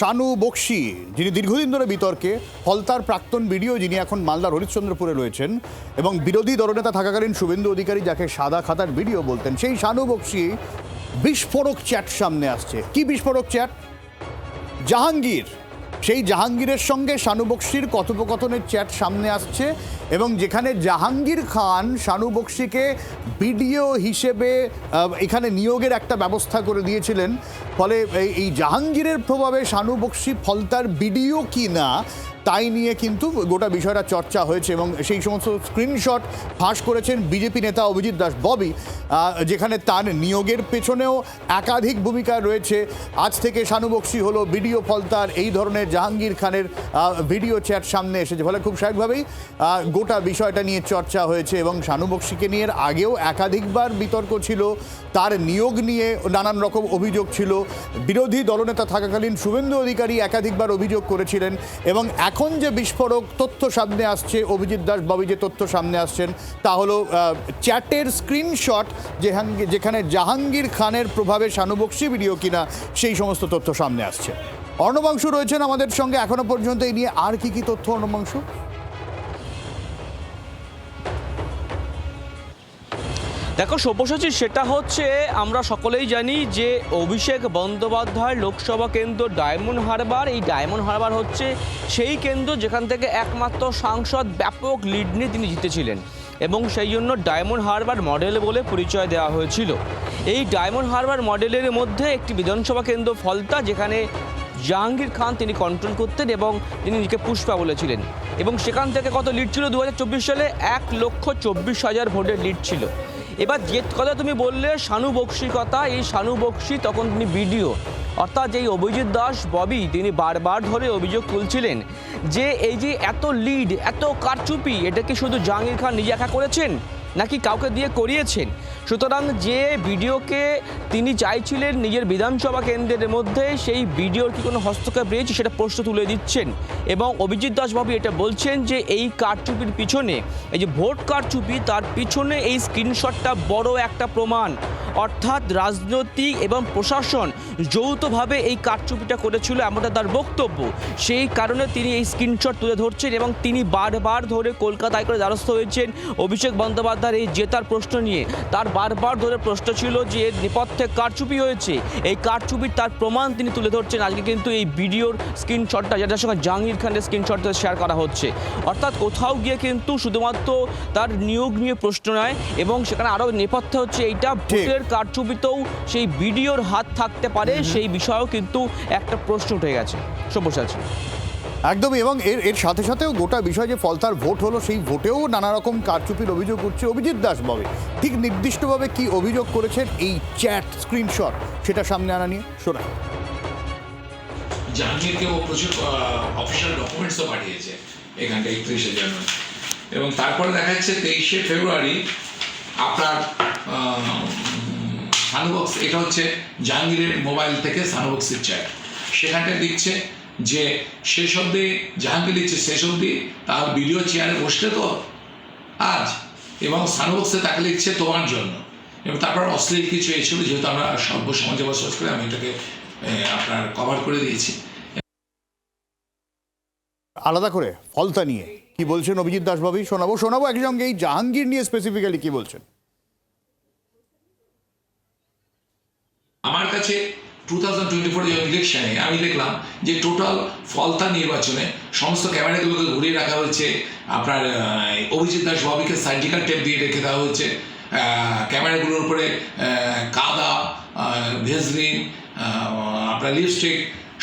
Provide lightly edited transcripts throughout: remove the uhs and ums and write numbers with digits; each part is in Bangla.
শানু বক্সি, যিনি দীর্ঘদিন ধরে বিতর্কে, ফলতার প্রাক্তন বিডিও, যিনি এখন মালদার হরিশ্চন্দ্রপুরে রয়েছেন, এবং বিরোধী দলনেতা থাকাকালীন শুভেন্দু অধিকারী যাকে সাদা খাতার বিডিও বলতেন, সেই শানু বক্সি বিস্ফোরক চ্যাট সামনে আসছে। কি বিস্ফোরক চ্যাট? জাহাঙ্গীর, সেই জাহাঙ্গীরের সঙ্গে শানু বক্সির কথোপকথনের চ্যাট সামনে আসছে, এবং যেখানে জাহাঙ্গীর খান শানু বক্সিকে বিডিও হিসেবে এখানে নিয়োগের একটা ব্যবস্থা করে দিয়েছিলেন। ফলে এই জাহাঙ্গীরের প্রভাবে শানু বক্সি ফলতার বিডিও কি না তাই নিয়ে কিন্তু গোটা বিষয়টা চর্চা হয়েছে, এবং সেই সমস্ত স্ক্রিনশট ফাঁস করেছেন বিজেপি নেতা অভিজিৎ দাস ববি, যেখানে তার নিয়োগের পেছনেও একাধিক ভূমিকা রয়েছে। আজ থেকে শানু বক্সি হলো বিডিও ফলতার, এই ধরনের জাহাঙ্গীর খানের ভিডিও চ্যাট সামনে এসেছে। ফলে খুব স্বাভাবিকভাবেই গোটা বিষয়টা নিয়ে চর্চা হয়েছে, এবং শানু বক্সিকে নিয়ে আগেও একাধিকবার বিতর্ক ছিল, তার নিয়োগ নিয়ে নানান রকম অভিযোগ ছিল। বিরোধী দলনেতা থাকাকালীন শুভেন্দু অধিকারী একাধিকবার অভিযোগ করেছিলেন, এবং এখন যে বিস্ফোরক তথ্য সামনে আসছে, অভিজিৎ দাস ববি যে তথ্য সামনে আসছেন তা হলো চ্যাটের স্ক্রিনশট, যেখানে জাহাঙ্গীর খানের প্রভাবে শানু বক্সি ভিডিও কিনা সেই সমস্ত তথ্য সামনে আসছে। অর্ণবাংশু রয়েছেন আমাদের সঙ্গে এখনো পর্যন্ত। এই নিয়ে আর কি তথ্য, অর্ণবাংশু? দেখো সব্যসাচী, সেটা হচ্ছে আমরা সকলেই জানি যে অভিষেক বন্দ্যোপাধ্যায় লোকসভা কেন্দ্র ডায়মন্ড হারবার, এই ডায়মন্ড হারবার হচ্ছে সেই কেন্দ্র যেখান থেকে একমাত্র সাংসদ ব্যাপক লিড নিয়ে তিনি জিতেছিলেন, এবং সেই জন্য ডায়মন্ড হারবার মডেল বলে পরিচয় দেওয়া হয়েছিল। এই ডায়মন্ড হারবার মডেলের মধ্যে একটি বিধানসভা কেন্দ্র ফলতা, যেখানে জাহাঙ্গীর খান তিনি কন্ট্রোল করতেন এবং তিনি নিজেকে পুষ্পা বলেছিলেন, এবং সেখান থেকে কত লিড ছিল 2024 সালে 1,24,000 ভোটের লিড ছিল। এবার যে কথা তুমি বললে শানু বক্সির কথা, এই শানু বক্সি তখন তিনি বিডিও, অর্থাৎ এই অভিজিৎ দাস ববি তিনি বারবার ধরে অভিযোগ তুলছিলেন যে এই যে এত লিড, এত কারচুপি, এটা কি শুধু জাহাঙ্গীর খান নিজে একা করেছেন নাকি কাউকে দিয়ে করিয়েছেন? সুতরাং যে ভিডিওকে তিনি চাইছিলেন নিজের বিধানসভা কেন্দ্রের মধ্যে, সেই ভিডিওর কি কোনো হস্তক্ষেপ রয়েছে সেটা প্রশ্ন তুলে দিচ্ছেন, এবং অভিজিৎ দাস বাবু এটা বলছেন যে এই কারচুপির পিছনে, এই যে ভোট কারচুপি, তার পিছনে এই স্ক্রিনশটটা বড় একটা প্রমাণ। অর্থাৎ রাজনৈতিক এবং প্রশাসন যৌথভাবে এই কারচুপিটা করেছিল, এমনটা তার বক্তব্য। সেই কারণে তিনি এই স্ক্রিনশট তুলে ধরছেন, এবং তিনি বারবার ধরে কলকাতায় করে দ্বারস্থ হয়েছেন অভিষেক বন্দ্যোপাধ্যায়ের এই জেতার প্রশ্ন নিয়ে। তার বারবার ধরে প্রশ্ন ছিল যে এর নেপথ্যে কারচুপি হয়েছে, এই কারচুপির তার প্রমাণ তিনি তুলে ধরছেন। আজকে কিন্তু এই ভিডিওর স্ক্রিনশটটা, যেটার সঙ্গে জাহাঙ্গীর খানের স্ক্রিনশট শেয়ার করা হচ্ছে, অর্থাৎ কোথাও গিয়ে কিন্তু শুধুমাত্র তার নিয়োগ নিয়ে প্রশ্ন নয়, এবং সেখানে আরও নেপথ্যে হচ্ছে এইটা ভোটের কারচুপিতেও সেই ভিডিওর হাত থাকতে পারে, সেই বিষয়েও কিন্তু একটা প্রশ্ন উঠে গেছে। সব্যসাচী, একদমই, এবং এর সাথে সাথেও গোটা বিষয় যে ফলতার ভোট হলো, সেই ভোটেও নানা রকম কারচুপির অভিযোগ উঠছে। অভিজিৎ দাস ববি ঠিক নির্দিষ্টভাবে কি অভিযোগ করেছেন এই চ্যাট স্ক্রিনশট, সেটা সামনে আনা নিয়ে শোনা। জাহাঙ্গীরকে ও প্রচুর অফিসিয়াল ডকুমেন্টসও পাঠিয়েছে এখানটা 31শে জানুয়ারি, এবং তারপরে দেখা যাচ্ছে 23শে ফেব্রুয়ারি আপনার সানুবক্স, এটা হচ্ছে জাহাঙ্গীরের মোবাইল থেকে সানুবক্সের চ্যাট, সেখানটায় দিচ্ছে যে শেষ অবধি জাহাঙ্গীর দিচ্ছে শেষ অবধি তার ভিডিও চেয়ারে বসলে তো আজ, এবং সানুবক্সে তাকে লিখছে তোমার জন্য, এবং তারপর অশ্লীল কিছু এসেছিল, যেহেতু আমরা সর্বসমাজে বসবাস করে আমি এটাকে আপনার কভার করে দিয়েছি। আলাদা করে ফলতা নিয়ে কি বলছেন অভিজিৎ দাস ববি শোনাবো একসঙ্গে। এই জাহাঙ্গীর নিয়ে স্পেসিফিক্যালি কি বলছেন? আমার কাছে 2024 ইলেকশনে আমি দেখলাম যে টোটাল ফলতা নির্বাচনে সমস্ত ক্যামেরাগুলোকে ঘুরিয়ে রাখা হয়েছে, আপনার অভিজিৎ দাস ববিকে সার্জিক্যাল টেপ দিয়ে রেখে দেওয়া হয়েছে, ক্যামেরাগুলোর উপরে কাদা, ভেজলিন, আপনার লিপস্টিক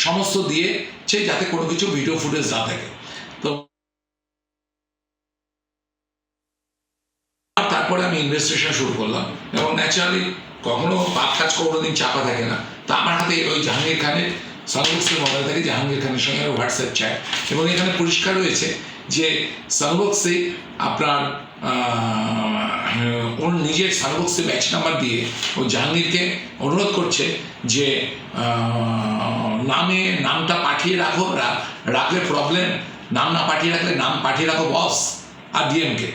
সমস্ত দিয়েছে যাতে কোনো কিছু ভিডিও ফুটেজ না থাকে। তো তারপরে আমি ইনভেস্টিগেশন শুরু করলাম, এবং ন্যাচারালি কখনো পাপ কাজ কোনোদিন চাপা থাকে না। তো আমার হাতে ওই জাহাঙ্গীর খানের সানুবক্সের মোবাইল থেকে জাহাঙ্গীর খানের সঙ্গে হোয়াটসঅ্যাপ চ্যাট, এবং এখানে পরিষ্কার রয়েছে যে সানুবক্সে আপনার ওর নিজের সানুবক্সে ব্যাচ নাম্বার দিয়ে ও জাহাঙ্গীরকে অনুরোধ করছে যে নামটা পাঠিয়ে রাখলে প্রবলেম, নাম না পাঠিয়ে রাখলে নাম পাঠিয়ে রাখো বস আর ডিএমকে,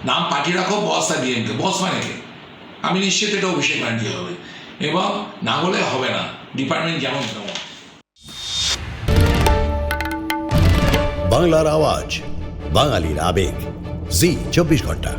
নাম পাঠিয়ে রাখো বস আর ডিএমকে। বস মানে কে? আমি নিশ্চিত এটা অভিষেক ব্যানার্জি হবে, এবং না হলে হবে না, ডিপার্টমেন্ট যেমন তেমন। বাংলার আওয়াজ, বাঙালির আবেগ, জি 24 ঘন্টা।